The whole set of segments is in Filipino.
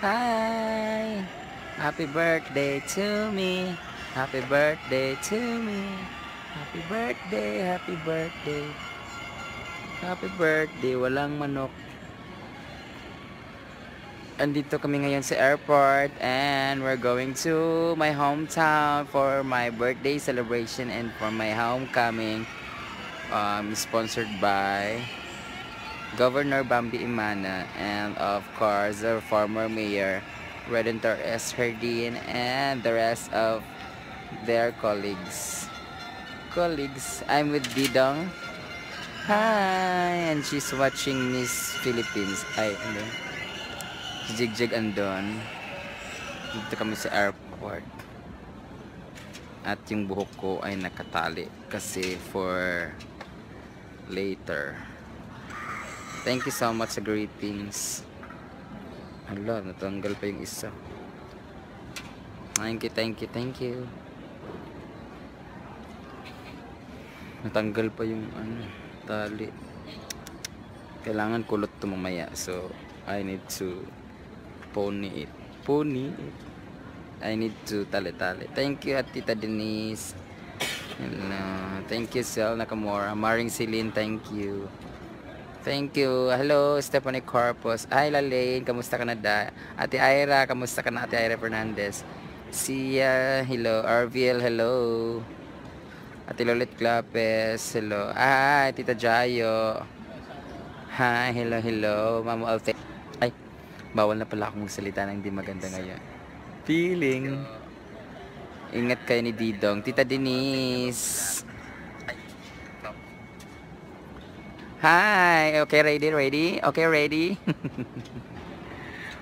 Hi! Happy birthday to me. Happy birthday to me. Happy birthday, happy birthday. Happy birthday, walang manok. Andito kami ngayon sa airport and we're going to my hometown for my birthday celebration and for my homecoming. Sponsored by Governor Bambi Imana and of course the former mayor Redentor S. Herdin and the rest of their colleagues. I'm with Didong. Hi! And she's watching Miss Philippines. Ay, ano? Si Jigjig andon. Dito kami sa airport. At yung buhok ko ay nakatali. Kasi for later. Thank you so much sa greetings. Hala, natanggal pa yung isa. Thank you. Natanggal pa yung tali. Kailangan kulot to mamaya. So, I need to pony it. I need to tali-tali. Thank you at Tita Denise. Hello. Thank you, Sel Nakamura. Maring Celine, thank you. Thank you. Hello, Stephanie Corpus. Hi, Lalaine. Kamusta ka na da? Ate Ira, kamusta ka na? Ate Ira Fernandez. Sia, hello. Arviel, hello. Ate Lolit Clapes, hello. Hi, Tita Jayo. Hi, hello. Mamo Alte. Ay, bawal na pala akong magsalita ng hindi maganda ngayon. Feeling. Ingat kayo ni Didong. Tita Denise. Hi, okay, ready? Okay, ready?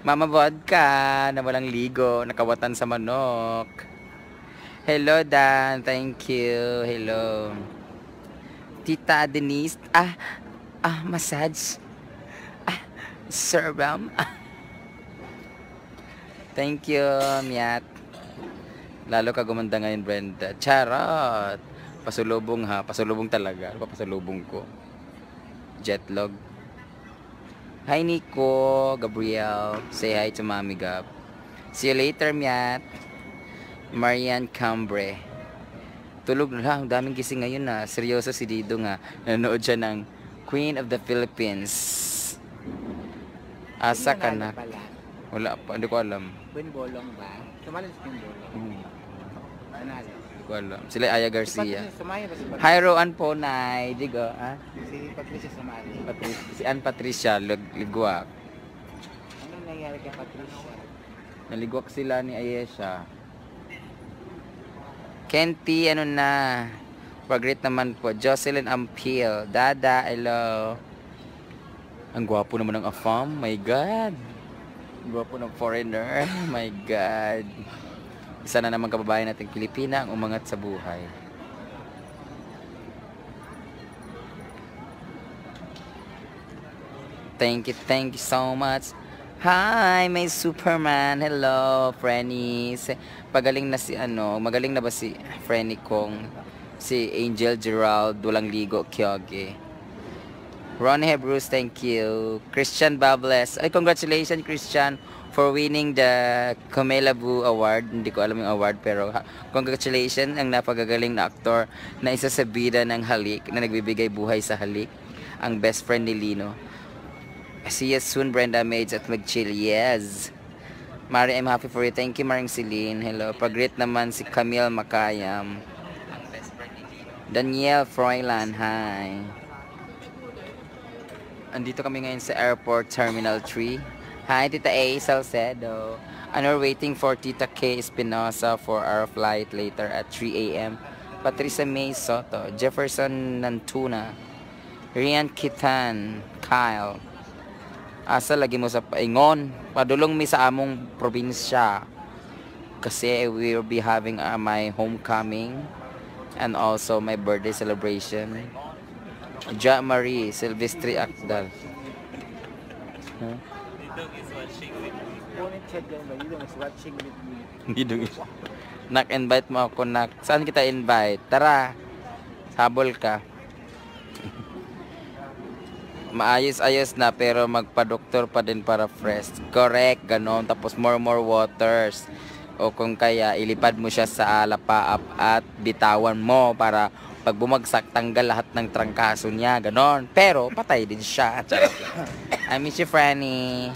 Mama Vodka, na walang ligo, nakawatan sa manok. Hello, Dan. Thank you. Hello. Tita Denise. Massage. Serum. Thank you, Miat. Lalo ka gumanda ngayon, Brenda. Charot. Pasulubong ha. Pasulubong talaga. Ano pa pasulubong ko? Jetlog. Hi, Nico. Gabriel. Say hi to Mami Gab. See you later, Miat. Marian Cambre. Tulog na lang. Daming gising ngayon na. Seryoso si Dido nga. Nanonood siya ng Queen of the Philippines. Asa ka na? Wala pa. Hindi ko alam. Bolong ba? Sumali sa Bolong. Analo? Hindi ko alam. Sila Aya Garcia. Sumaya ba si Patricia? Hi, Roan Ponay. Digo, ha? Si Patricia sumali. Si Ann Patricia. Ligwak. Anong nangyari kay Patricia? Naligwak sila ni Ayesha. Kenty, ano na? Pag-greet naman po. Jocelyn Ampil. Dada, hello. Ang gwapo naman ng Afam. My God. Ang gwapo ng foreigner. My God. Isa na naman kababayan nating Pilipina ang umangat sa buhay. Thank you so much. Hi, my Superman. Hello, Frennies. Magaling na ba si Frenny kong si Angel Gerald, walang ligo, Kyoge. Ron Hebrews, thank you. Christian Bables. Ay, congratulations, Christian, for winning the Comelabu Award. Hindi ko alam yung award, pero congratulations ang napagagaling na aktor na isa sa bida ng Halik, na nagbibigay buhay sa Halik, ang best friend ni Lino. See you soon, Brenda Maids at Magchill. Yes. Mari, I'm happy for you. Thank you, Maring Celine. Hello. Pag-greet naman si Camille Makayam. Danielle Froilan. Hi. Andito kami ngayon sa Airport Terminal 3. Hi, Tita A. Salcedo. And we're waiting for Tita K. Espinosa for our flight later at 3 a.m. Patricia May Soto. Jefferson Nantuna. Rian Kitan. Kyle. Asa lagi mo sa paingon. Padulong mi sa among probinsya. Kasi we will be having my homecoming and also my birthday celebration. Ja Marie Silvestri Akdal. Huh? Didong is watching with me. Punit chat yan ba? Didong is watching with me. Didong is. Nak-invite mo ako, nak. Saan kita invite? Tara. Habol ka. maayos-ayos na pero magpa-doktor pa din para fresh. Correct, ganon. Tapos more waters. O kung kaya, ilipad mo siya sa alapaap at bitawan mo para pag bumagsak, tanggal lahat ng trangkaso niya. Ganon. Pero, patay din siya. Charot lang. I miss you, Franny.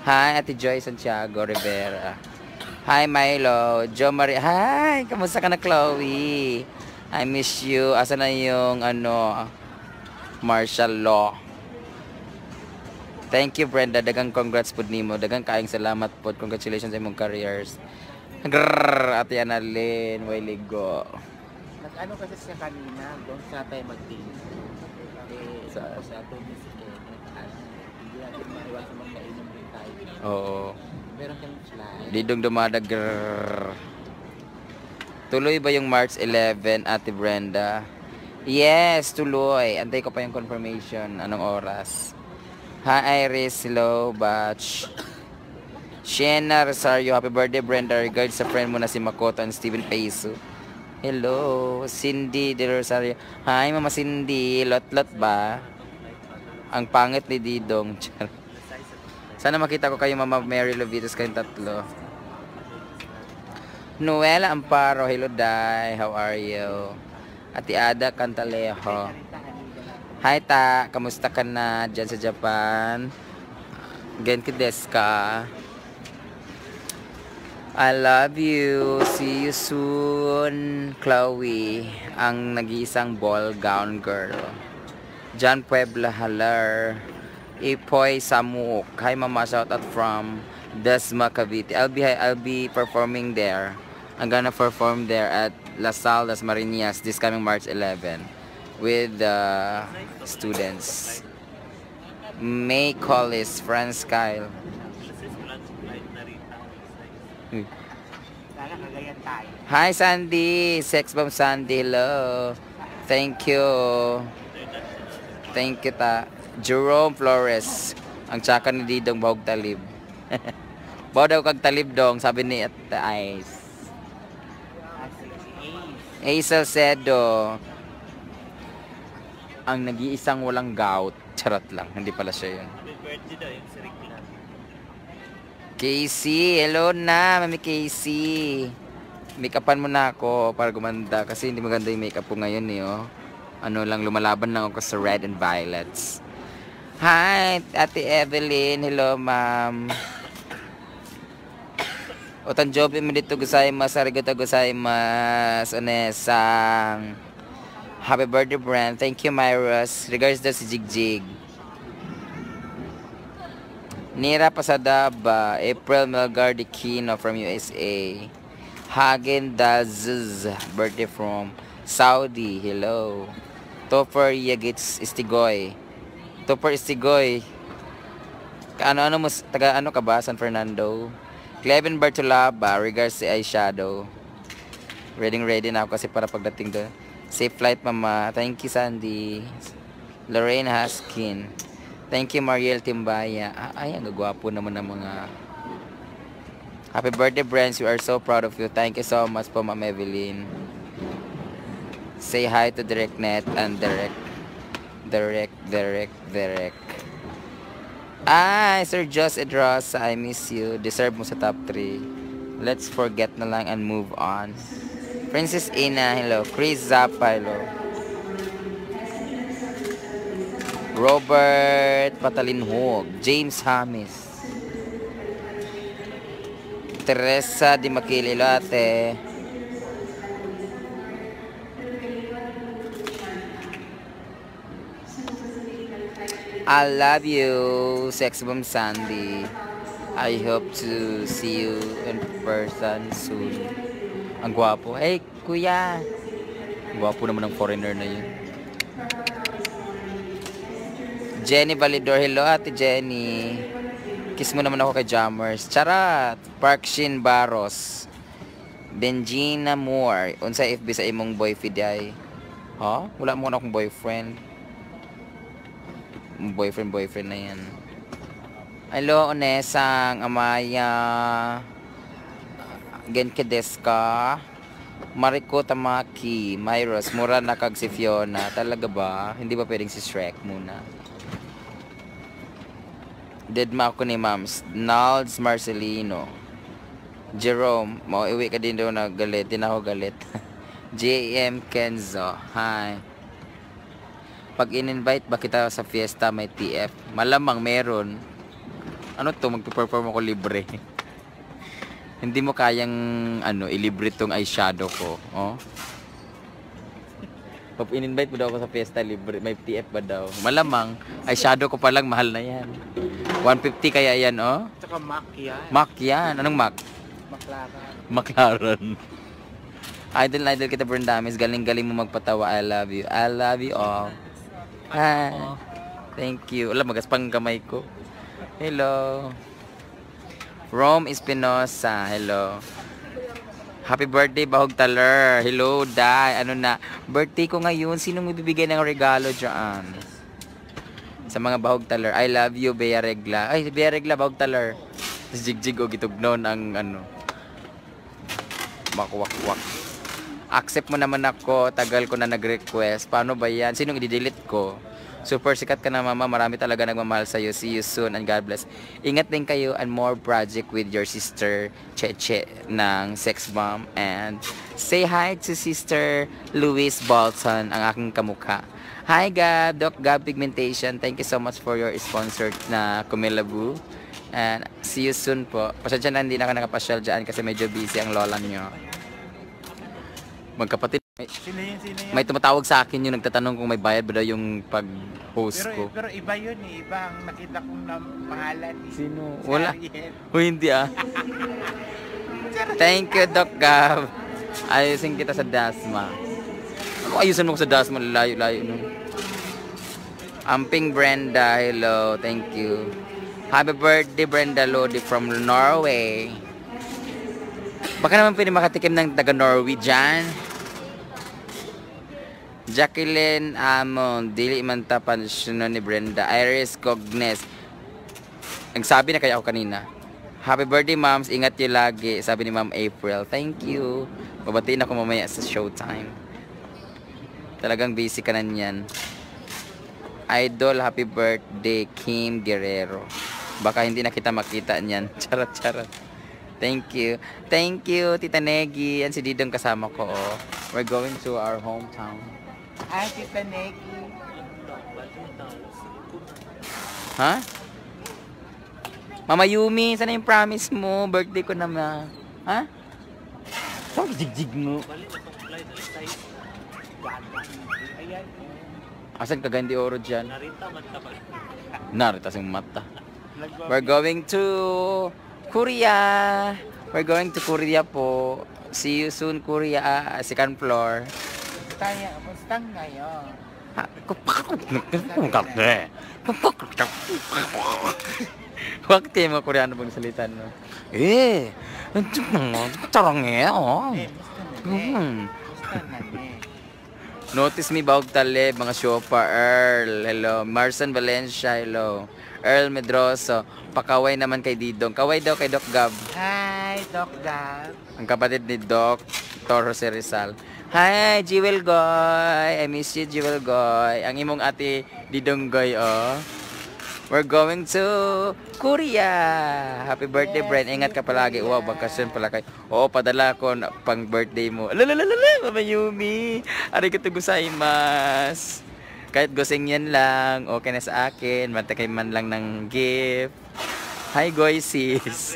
Hi, Ate Joy Santiago Rivera. Hi, Milo. Jo Marie. Hi, kamusta ka na, Chloe? I miss you. Asa na yung, martial law? Thank you, Brenda. Dagang congrats po nimo. Dagang kaayong salamat po. Congratulations sa imong careers. Grrrr, Ate Annalyn. Way ligo. Nag-ano kasi siya kanina, doon sa tayo mag-team. Tapos ato music hindi natin mariwal sa mga kainom rin tayo. Oo. Meron kang slide. Didong dumadag. Grrrr. Tuloy ba yung March 11, Ate Brenda? Yes, tuloy. Antay ko pa yung confirmation. Anong oras? Hi, Iris. Hello, batch. Shena Rosario. Happy birthday, Brenda. Regards sa friend mo na si Makoto and Steven Peso. Hello, Cindy de Rosario. Hi, Mama Cindy. Lot-lot ba? Ang pangit ni Didong. Sana makita ko kayo, Mama Mary Lovitos, kayong tatlo. Noela Amparo. Hello, Day. How are you? Ati Ada Cantalejo. Hi, Ta. Kamusta ka na dyan sa Japan? Genki desu ka? I love you. See you soon, Chloe. Ang nag-iisang ball gown girl. John Puebla, halar. Ipoy Samuk. Hi, Mama. Shout out from Dasma, Cavite. I'll be performing there. I'm gonna perform there at La Salle, Las Marinas this coming March 11 with the students. May Collis, Franz Kyle. Hi, Sandy. Sex Bomb Sandy. Hello. Thank you. Thank you, Ta. Jerome Flores. Ang tsaka ni Didong bahog talib. Bawa daw kag talib dong, sabi ni Ate Ice. Hazel Sedo. Ang nag-iisang walang gout. Charot lang, hindi pala siya yun. Casey, hello na, Mami Casey. Make-upan mo na ako para gumanda kasi hindi maganda yung make-up ko ngayon eh, oh. Ano lang, lumalaban lang ako sa red and violets. Hi, Ate Evelyn. Hello, ma'am. Otanjobi mo dito gozaimasu, arigatou gozaimasu, onesang. Happy birthday, Brand. Thank you, Myros. Regards daw si Jigjig. Nira Pasadaba, April Melgardi Kino from USA. Hagen Dazz, birthday from Saudi. Hello. Topper Yagits Istigoy. Topper Istigoy. Ano mo, taga ano ka ba, San Fernando? Cleven Bertolaba, regards si Eyeshadow. Ready na ako kasi para pagdating doon. Safe flight, Mama. Thank you, Sandy. Lorraine Haskin. Thank you, Mariel Timbaya. Ay, ang gagwapo naman ng mga... Happy birthday, Brands. We are so proud of you. Thank you so much po, Ma'am Evelyn. Say hi to DirectNet and Direct. Ay, Sir Joss Edrosa, I miss you. Deserve mo sa top 3. Let's forget na lang and move on. Princess Ina, hello. Chris Zappa, hello. Robert Patalinhog. James Hamis. Teresa Di Makililo, ate. I love you, Sex Bomb Sandy. I hope to see you in person soon. Ang gwapo. Hey, kuya. Gwapo naman ng foreigner na yun. Jenny Validor. Hello, ate Jenny. Kiss mo naman ako kay Jammers. Charat. Parkshin Barros. Benjina Moore. Unsa FB sa imong boyfriend ay? Ha? Wala mo na akong boyfriend. Boyfriend na yan. Hello, Onesang Amaya. Genki desu ka? Mariko Tamaki, Myros, mura na kag si Fiona. Talaga ba? Hindi ba pwedeng si Shrek muna? Deadma ako ni Mams. Nalds Marcelino. Jerome, mau iwi ka din daw na galit. Di na ako galit. JM Kenzo, hi. Pag in-invite ba kita sa fiesta may TF? Malamang meron. Ano to? Magpe-perform ako libre. Hindi mo kayang ilibre tong eyeshadow ko. Oh. Pag in-invite mo daw ako sa fiesta libre, may TF ba daw? Malamang, eyeshadow ko pa lang, mahal na yan. 150 kaya yan, oh? Tsaka Mac yan. Mac yan. Anong Mac? McLaren. McLaren. Idol kita, Brendamis. Galing-galing mo magpatawa. I love you. I love you all. Hi. Thank you. Alam, magaspang kamay ko. Hello. Rome Espinosa. Hello. Happy birthday, Bahog Taler. Hello, Dai. Ano na? Birthday ko ngayon. Sinong ibibigay ng regalo dyan? Sa mga Bahog Taler. I love you, Bea Regla. Ay, Bea Regla, Bahog Taler. Jigjig o gitugnon ang makwak-wak. Accept mo naman ako. Tagal ko na nag-request. Paano ba yan? Sinong i-delete ko? Super sikat ka na, mama. Marami talaga nagmamahal sa'yo. See you soon and God bless. Ingat din kayo and more project with your sister Cheche ng Sex Bomb. And say hi to Sister Louise Bolton, ang aking kamukha. Hi, Gab. Doc Gab Pigmentation. Thank you so much for your sponsored na Kumilabu. And see you soon po. Pasensya na hindi na ako nakapasyal dyan kasi medyo busy ang lola nyo. Magkapatid. Sino yun? May tumatawag sa akin yung nagtatanong kung may bayad ba daw yung pag-host ko. Pero iba yun eh. Iba ang nakita kong pangalan eh. Sino? Si Wala. Ariel. Hindi ah. Thank you, Doc Gab. Ayusin kita sa Dasma. Ano ayusin mo ko sa Dasma? Layo-layo no. Amping Brenda, hello. Thank you. Happy birthday, Brenda Lodi from Norway. Baka naman pwede makatikim ng taga-Norway dyan. Jacqueline Amon, dili man tapan siya ni Brenda. Iris Cognes. Ang sabi na kaya ako kanina. Happy birthday, moms. Ingat niyo lagi. Sabi ni Ma'am April. Thank you. Babatiin ako mamaya sa showtime. Talagang busy ka na niyan. Idol, happy birthday, Kim Guerrero. Baka hindi na kita makita niyan. Charot. Thank you. Thank you, Tita Negi. Yan si Didong kasama ko. Oh. We're going to our hometown. Ay, Tita Neki. Ha? Mama Yumi, sana yung promise mo? Birthday ko naman. Ha? Saan jigjig mo? Ayan. Asan ka gandi oro dyan? Narita sing mata. Nagbabi. We're going to Korea. We're going to Korea po. See you soon, Korea. Second floor. Mustang ngayon. Waktu mo Koreano bang salita no? Tarang oh. Mustang na eh. Notice me Baog Talib, mga Shopa, Earl, hello. Marson Valencia, hello. Earl Medroso, pakaway naman kay Didong. Kaway daw kay Doc Gab. Hi, Doc Gab. Ang kapatid ni Doc Jose Rizal. Hi, Jewel Goy. I miss you, Jewel Goy. Ang imong ate Didong Goy, oh. We're going to Korea. Happy birthday, Bren. Ingat ka palagi. Wow, bakasyon pala kayo. Oo, padala ko pang birthday mo. Lalalala, Mama Yumi. Arigatou gozaimasu. Kahit goseng yan lang, okay na sa akin. Matakay man lang ng gift. Hi, Goy, sis.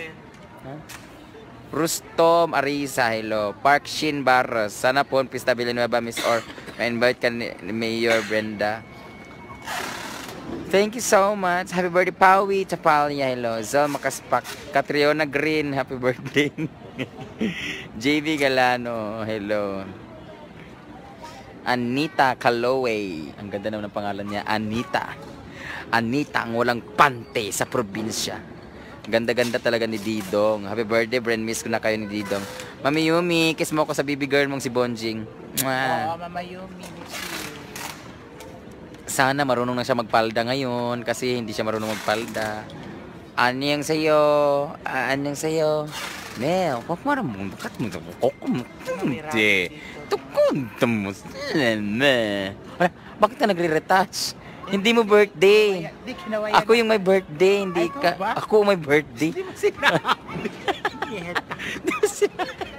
Huh? Rustom Arisa, hello. Park Shin Barros. Sana po, Pista Villanueva, Miss Or. Ma-invite ka ni Mayor Brenda. Thank you so much. Happy birthday, Pawi Tapalia. Hello. Zol Makaspak. Catriona Green. Happy birthday. JV Galano. Hello. Anita Calloway. Ang ganda naman ng pangalan niya. Anita. Anita ang walang pante sa probinsya. Ganda-ganda talaga ni Didong. Happy birthday, Bren. Miss ko na kayo ni Didong. Mami Yumi, kiss mo ko sa baby girl mong si Bonjing. Oo, Mama Yumi. Miss you. Sana marunong na siya magpalda ngayon kasi hindi siya marunong magpalda. Anyang sa'yo. Anyang sa'yo. Mel, wag mo naman. Bakat mo ito. Kukunti. Tukunta mo. Wala, bakit ka nagre-retouch? Hindi mo birthday. Di kinawayan. Ako yung may birthday, hindi Ay, ikaw ka. ba? Ako may birthday. Di mo sinabi.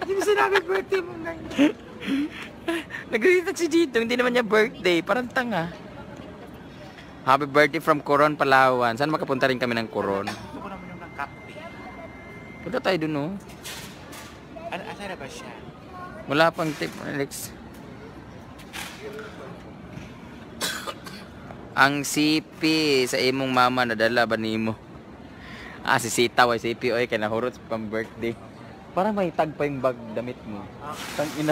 Di mo sinabi birthday mo ngayon. Nagre-retouch si Dito, hindi naman niya birthday. Parang tanga. Happy birthday from Coron, Palawan. Saan makapunta rin kami ng Coron? Gusto ko naman yung nakape. Punta tayo dun, oh. Asa na ba siya? Wala pang tip, Alex. Ang sipi sa imong mama nadala ba nimo? Si Sita way sipi oy kay nahurot pang birthday. Para may tag pa yung bag damit mo. Tang ina.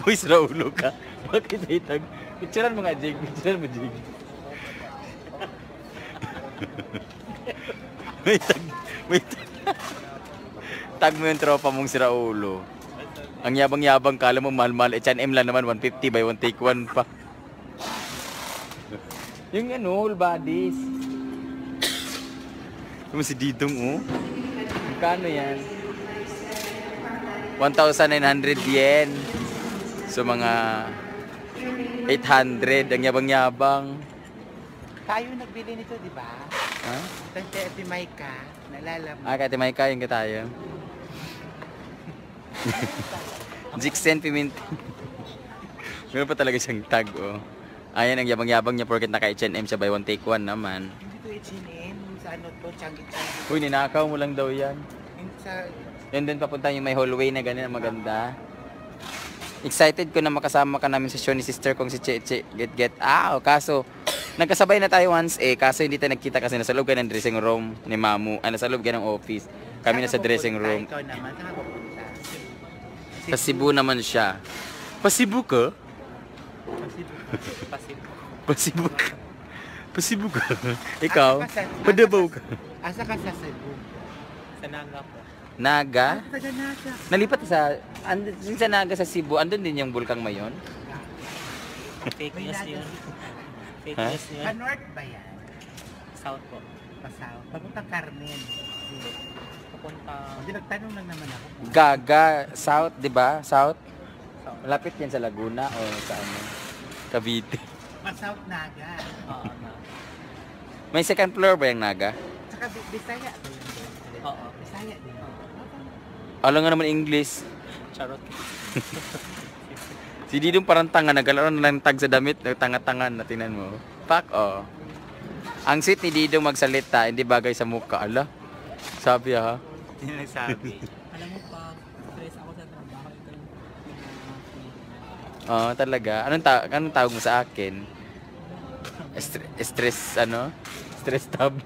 Uy, sira ulo ka. Bakit may tag? Picturean mo nga, Jig. Picturean mo, Jig. May tag. May tag. Tag mo yung tropa mong sira ulo. Ang yabang-yabang kala mo mahal-mahal. H&M lang naman 150 by 1 take 1 pa. Yung ano, whole bodies. Yung si Didong, oh. Magkano yan? 1,900 yen. So, mga 800. Ang yabang-yabang. Tayo nagbili nito, di ba? Ha? Tante Ate Maika, nalala mo. Kati may kain ka tayo. Jixen Pimentel. Meron pa talaga siyang tag, oh. Ayan ang yabang-yabang niya porket naka H&M siya by 1 take 1 naman. Hindi to H&M, sa ano to, Changi-Changi. Uy, ninakaw mo lang daw yan. Sa Yan din papunta yung may hallway na ganyan, maganda. Excited ko na makasama ka namin sa show ni sister kong si Cheche. Get. Kaso, nagkasabay na tayo once kaso hindi tayo nagkita kasi nasa loob ka ng dressing room ni Mamu. Nasa loob ka ng office. Kami nasa dressing room. Ikaw naman, saan ka pupunta? Sa Cebu naman siya. Pa Cebu ka? Pasibo. Pasibo ka? Ikaw? Padabaw ka? Asa ka sa Cebu? Sa Naga po. Naga? Taga Naga. Nalipat sa... sa Naga sa Cebu, andun din yung Bulkang Mayon? Fake news yun. Fake Ha? news yun. North ba yan? South po. Pasaw. Papuntang Carmen. Pupunta Hindi, nagtanong lang naman ako. Gaga, South, di ba? South? Malapit yan sa Laguna o sa ano? Cavite. South Naga. Oo na. May second floor ba yung Naga? Saka Bisaya ba yun? Oo. Bisaya din. Alam nga naman English. Charot. Si Didong parang tanga, nagalaro na lang tag sa damit, tanga-tangan na tinan mo. Fuck, oh. Ang sweet ni Didong magsalita, hindi bagay sa mukha. Ala, sabi ha. Hindi nagsabi. Alam mo pa, stress ako sa trabaho. Ito yung Oo, talaga. Anong tawag mo sa akin? Stress, ano? Stress tab.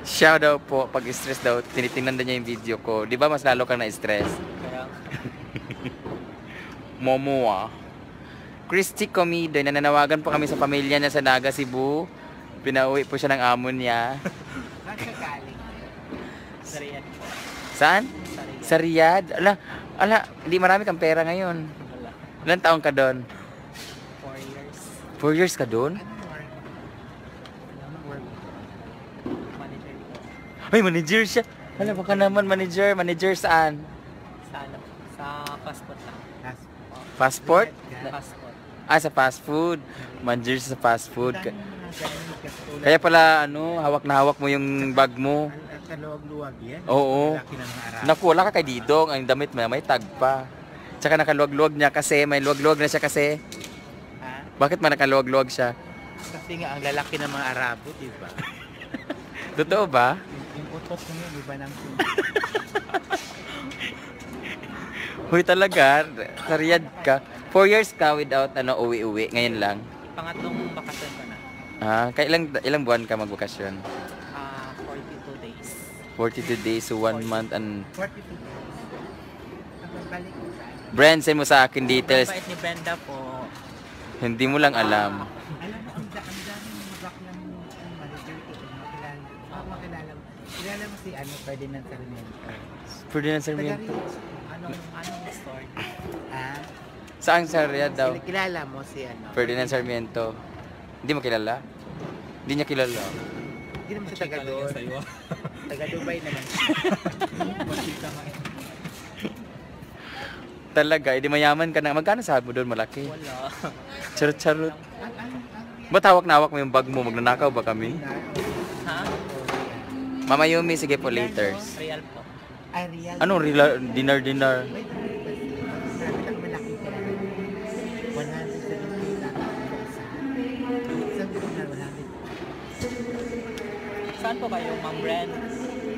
Siya daw po, pag stress daw, tinitingnan daw niya yung video ko. Di ba mas lalo kang na-stress? kaya Momo ah. Christy Comido, nananawagan po kami sa pamilya niya sa Naga, Cebu. Pinauwi po siya ng amo niya. Saan ka galing? sa Riyadh po. Saan? Sa Riyadh. Sa Riyadh. Ala, hindi marami kang pera ngayon. Wala. Ilan taong ka doon? 4 years. 4 years ka doon? Ano work? Alam mo, work. Manager ko. Ay, manager siya. Hala, baka naman manager. Manager saan? Sa ano? Sa passport lang. Passport? Passport. Sa fast food. Manager sa fast food. Dami mo na ganyan katulad. Kaya pala, ano, hawak na hawak mo yung bag mo. Kaluwag-luwag yan. Oo. Malaki ng mga araw. Naku, wala ka kay Didong. Ang damit mo, may tag pa. Tsaka nakaluwag-luwag niya kasi. May luwag-luwag na siya kasi. Ha? Bakit man nakaluwag-luwag siya? Kasi nga, ang lalaki ng mga Arabo, di ba? Totoo ba? Yung utot mo yun, di ba nang Huy talaga, sa Riyadh ka. 4 years ka without uwi-uwi. Ngayon lang. Pangatlong bakasyon ko na. Ilang buwan ka magbakasyon? 42 days. 42 days, so 1 month and... 42 days. Nagbalik ko sa Brand, send mo sa akin details. Bait ni Brenda po. Hindi mo lang alam. Alam mo, ang daming baklang manager ko. Makilala mo. Kilala mo si Ferdinand Sarmiento. Ferdinand Sarmiento. Anong store? Ah? Saan sa Riyadh daw? Kilala mo si Ferdinand Sarmiento. Hindi mo kilala? Hindi niya kilala. Hindi naman siya taga doon. Taga Dubai naman. Talaga, edi mayaman ka na. Magkano sahod mo doon? Malaki. Wala. Charot-charot. Ba't hawak na hawak mo yung bag mo? Magnanakaw ba kami? Ha? Mama Yumi, sige po later. Real po. Ay, real. Anong dinner? Wait, sabi lang malaki ko. 170,000. Saan po kayo, Ma'am Bren?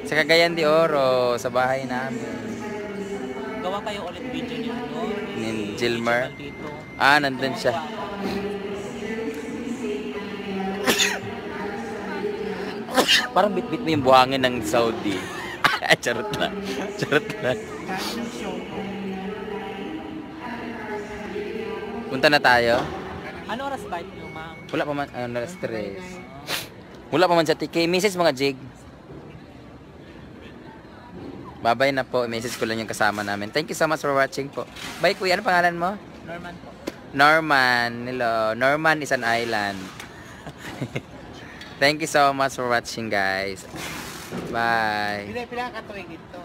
Sa Cagayan de Oro, sa bahay namin. Gawa kayo ulit video niyo, no? Ni Gilmer. Dito. Ah, nandun siya. Parang bit-bit mo yung buhangin ng Saudi. Charot lang. Charot lang. Kahit ng show ko. Punta na tayo. Ano oras flight niyo, ma'am? Wala pa man, stress. Wala pa man sa TK. Message mga jig. Bye-bye na po. Message ko lang yung kasama namin. Thank you so much for watching po. Bye kuya. Ano pangalan mo? Norman po. Norman. Hello. Norman is an island. Thank you so much for watching guys. Bye. Pila ka tuwing dito.